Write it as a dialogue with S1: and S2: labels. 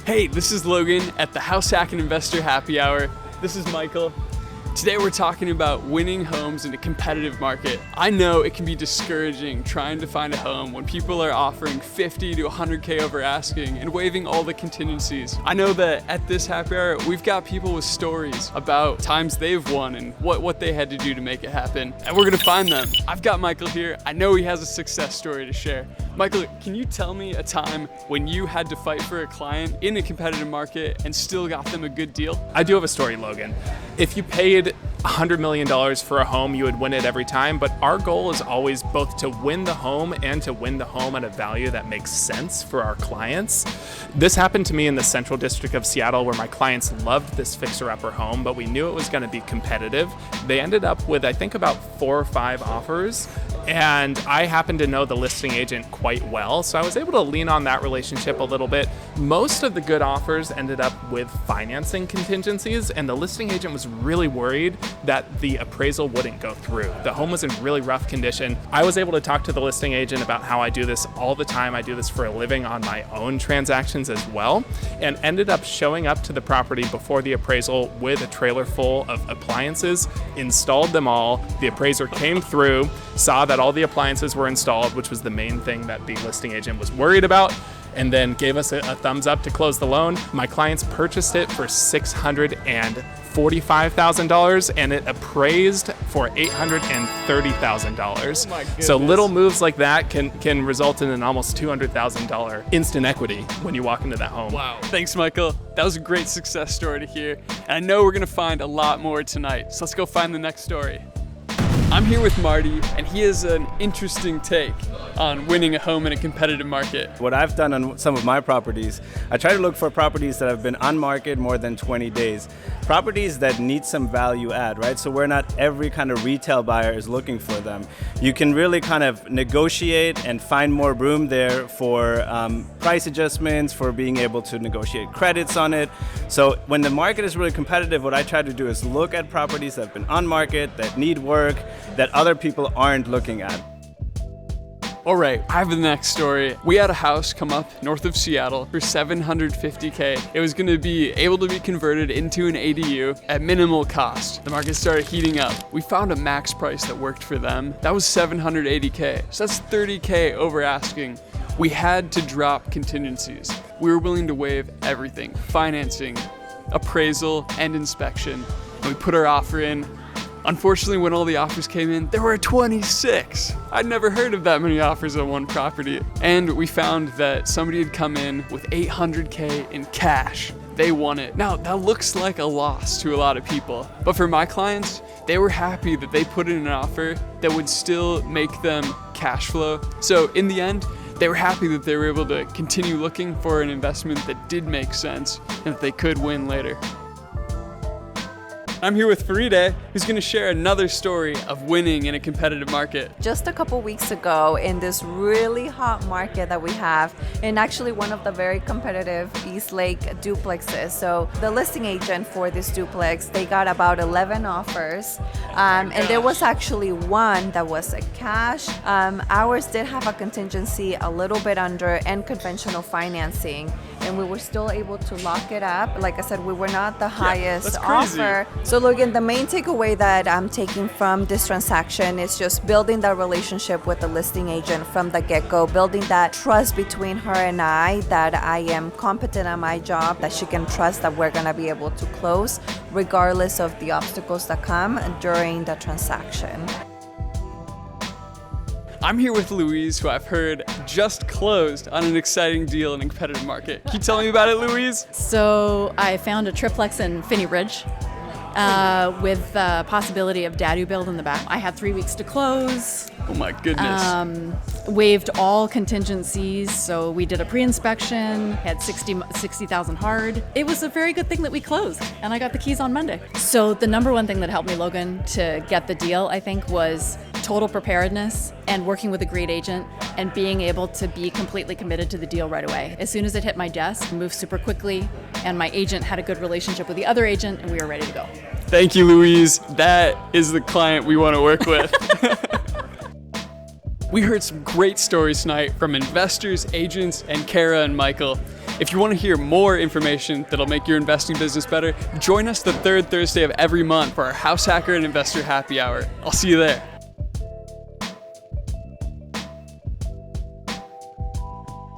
S1: Hey, this is Logan at the HouseHacking Investor Happy Hour. This is Michael. Today we're talking about winning homes in a competitive market. I know it can be discouraging trying to find a home when people are offering 50 to 100K over asking and waiving all the contingencies. I know that at this happy hour, we've got people with stories about times they've won and what they had to do to make it happen. And we're gonna find them. I've got Michael here. I know he has a success story to share. Michael, can you tell me a time when you had to fight for a client in a competitive market and still got them a good deal?
S2: I do have a story, Logan. If you paid $100 million for a home, you would win it every time, but our goal is always both to win the home and to win the home at a value that makes sense for our clients. This happened to me in the Central District of Seattle where my clients loved this fixer-upper home, but we knew it was going to be competitive. They ended up with, I think, about 4 or 5 offers, and I happened to know the listing agent quite well, so I was able to lean on that relationship a little bit. Most of the good offers ended up with financing contingencies, and the listing agent was really worried that the appraisal wouldn't go through. The home was in really rough condition. I was able to talk to the listing agent about how I do this all the time. I do this for a living on my own transactions as well, and ended up showing up to the property before the appraisal with a trailer full of appliances, installed them all. The appraiser came through, saw that all the appliances were installed, which was the main thing that the listing agent was worried about, and then gave us a thumbs up to close the loan. My clients purchased it for $645,000 and it appraised for $830,000.
S1: Oh my goodness.
S2: So little moves like that can result in an almost $200,000 instant equity when you walk into that home.
S1: Wow. Thanks, Michael. That was a great success story to hear. And I know we're gonna find a lot more tonight. So let's go find the next story. I'm here with Marty, and he has an interesting take on winning a home in a competitive market.
S3: What I've done on some of my properties, I try to look for properties that have been on market more than 20 days. Properties that need some value add, right? So where not every kind of retail buyer is looking for them. You can really kind of negotiate and find more room there for price adjustments, for being able to negotiate credits on it. So when the market is really competitive, what I try to do is look at properties that have been on market, that need work, that other people aren't looking at.
S1: All right, I have the next story. We had a house come up north of Seattle for $750K. It was gonna be able to be converted into an ADU at minimal cost. The market started heating up. We found a max price that worked for them. That was $780K, so that's $30K over asking. We had to drop contingencies. We were willing to waive everything, financing, appraisal, and inspection. And we put our offer in. Unfortunately, when all the offers came in, there were 26. I'd never heard of that many offers on one property. And we found that somebody had come in with $800K in cash. They won it. Now, that looks like a loss to a lot of people, but for my clients, they were happy that they put in an offer that would still make them cash flow. So in the end, they were happy that they were able to continue looking for an investment that did make sense and that they could win later. I'm here with Faride, who's gonna share another story of winning in a competitive market.
S4: Just a couple weeks ago, in this really hot market that we have, and actually one of the very competitive East Lake duplexes. So the listing agent for this duplex, they got about 11 offers, and there was actually one that was a cash. Ours did have a contingency a little bit under and conventional financing, and we were still able to lock it up. Like I said, we were not the highest offer. So Logan, the main takeaway that I'm taking from this transaction is just building that relationship with the listing agent from the get-go, building that trust between her and I, that I am competent at my job, that she can trust that we're gonna be able to close regardless of the obstacles that come during the transaction.
S1: I'm here with Louise, who I've heard just closed on an exciting deal in a competitive market. Can you tell me about it, Louise?
S5: So I found a triplex in Finney Ridge with the possibility of dadu build in the back. I had 3 weeks to close.
S1: Oh my goodness.
S5: Waived all contingencies, so we did a pre-inspection, had 60,000 hard. It was a very good thing that we closed, and I got the keys on Monday. So the number one thing that helped me, Logan, to get the deal, I think, was total preparedness and working with a great agent and being able to be completely committed to the deal right away. As soon as it hit my desk, moved super quickly, and my agent had a good relationship with the other agent, and we were ready to go.
S1: Thank you, Louise. That is the client we want to work with. We heard some great stories tonight from investors, agents, and Kara and Michael. If you want to hear more information that'll make your investing business better, join us the third Thursday of every month for our House Hacker and Investor Happy Hour. I'll see you there.